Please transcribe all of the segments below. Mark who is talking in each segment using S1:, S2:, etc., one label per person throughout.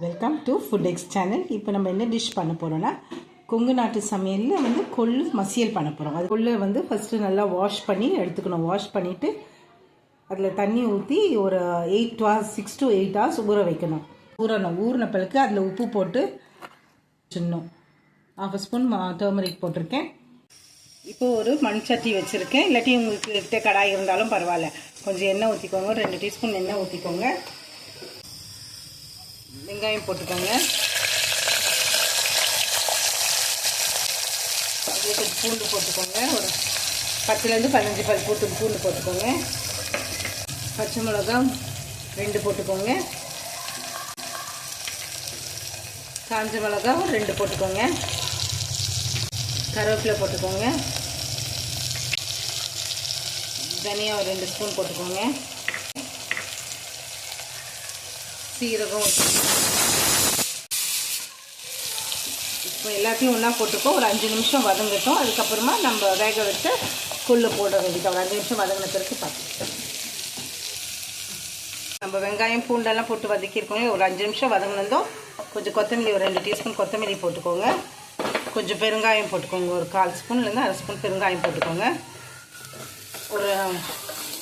S1: Welcome to food X channel. இப்போ நம்ம என்ன டிஷ் பண்ண போகிறோன்னா, கொங்கு நாட்டு சமையலில் வந்து கொள்ளு மசியல் பண்ண போகிறோம். அது கொள்ளு வந்து ஃபஸ்ட்டு நல்லா வாஷ் பண்ணி எடுத்துக்கணும். வாஷ் பண்ணிவிட்டு அதில் தண்ணி ஊற்றி ஒரு 8 hours 6 to 8 hours ஊற வைக்கணும். ஊறின பிறகு அதில் உப்பு போட்டு வச்சிடணும். 1/2 ஸ்பூன் டர்மரிக் போட்டிருக்கேன். இப்போ ஒரு மண் சட்டி வச்சுருக்கேன். இல்லாட்டி உங்களுக்கு கிட்ட கடாய் இருந்தாலும் பரவாயில்ல. கொஞ்சம் எண்ணெய் ஊற்றிக்கோங்க. 2 டீஸ்பூன் எண்ணெய் ஊற்றிக்கோங்க. வெங்காயம் போட்டுக்கோங்க. அதில் கொஞ்சம் பூண்டு போட்டுக்கோங்க. ஒரு 10 to 15 பல் பூண்டு போட்டுக்கோங்க. பச்சை மிளகா 2 போட்டுக்கோங்க. காஞ்ச மிளகா 2 போட்டுக்கோங்க. கருவேப்பிலை போட்டுக்கோங்க. தனியா ஒரு 2 ஸ்பூன் போட்டுக்கோங்க. சீரகம் இப்போ எல்லாத்தையும் ஒன்றா போட்டுக்கோ. ஒரு 5 நிமிஷம் வதங்கட்டும். அதுக்கப்புறமா நம்ம வேக வச்சு கொள்ளு போட வேண்டியது. ஒரு 5 நிமிஷம் வதங்கின பிறகு பார்த்துக்கிட்டோம். நம்ம வெங்காயம் பூண்டெல்லாம் போட்டு வதக்கியிருக்கோங்க. ஒரு 5 நிமிஷம் வதங்கினதும் கொஞ்சம் கொத்தமல்லி, ஒரு 2 டீஸ்பூன் கொத்தமல்லி போட்டுக்கோங்க. கொஞ்சம் பெருங்காயம் போட்டுக்கோங்க. ஒரு 1/4 ஸ்பூன்லேருந்து 1/2 ஸ்பூன் பெருங்காயம் போட்டுக்கோங்க. ஒரு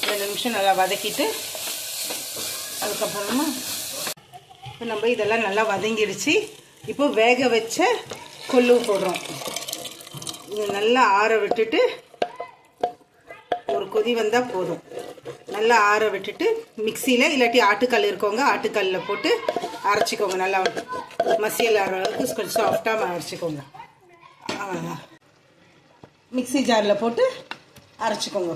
S1: 2 நிமிஷம் நல்லா வதக்கிட்டு அதுக்கப்புறமா இப்போ நம்ம இதெல்லாம் நல்லா வதங்கிடுச்சு. இப்போ வேக வச்ச கொள்ளு போடுறோம். இது நல்லா ஆற விட்டுட்டு ஒரு கொதி வந்தால் போதும். நல்லா ஆற விட்டுட்டு மிக்சியில் இல்லாட்டி ஆட்டுக்கல் இருக்கவங்க ஆட்டுக்கல்லில் போட்டு அரைச்சிக்கோங்க. நல்லா மசியல் ஆற அளவுக்கு கொஞ்சம் சாஃப்டாக அரைச்சிக்கோங்க. மிக்சி ஜாரில் போட்டு அரைச்சிக்கோங்க.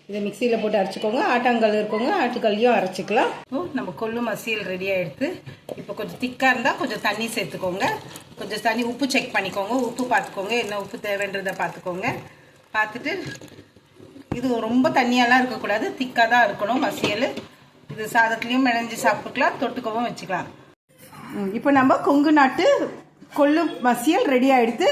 S1: இதை மிக்சியில் போட்டு அரைச்சிக்கோங்க. ஆட்டாங்கல் இருக்கவங்க ஆட்டுக்கல்லையும் அரைச்சிக்கலாம். நம்ம கொள்ளு மசியல் ரெடி ஆகிடுது. இப்போ கொஞ்சம் திக்காக இருந்தால் கொஞ்சம் தண்ணி சேர்த்துக்கோங்க. கொஞ்சம் தண்ணி உப்பு செக் பண்ணிக்கோங்க. உப்பு பார்த்துக்கோங்க. என்ன உப்பு தேவைன்றதை பார்த்துக்கோங்க. பார்த்துட்டு இது ரொம்ப தண்ணியெல்லாம் இருக்கக்கூடாது. திக்காக தான் இருக்கணும் மசியல். இது சாதத்துலேயும் மிளஞ்சி சாப்பிட்டுக்கலாம். தொட்டுக்கவும் வச்சுக்கலாம். இப்போ நம்ம கொங்கு நாட்டு கொள்ளு மசியல் ரெடி ஆகிடுது.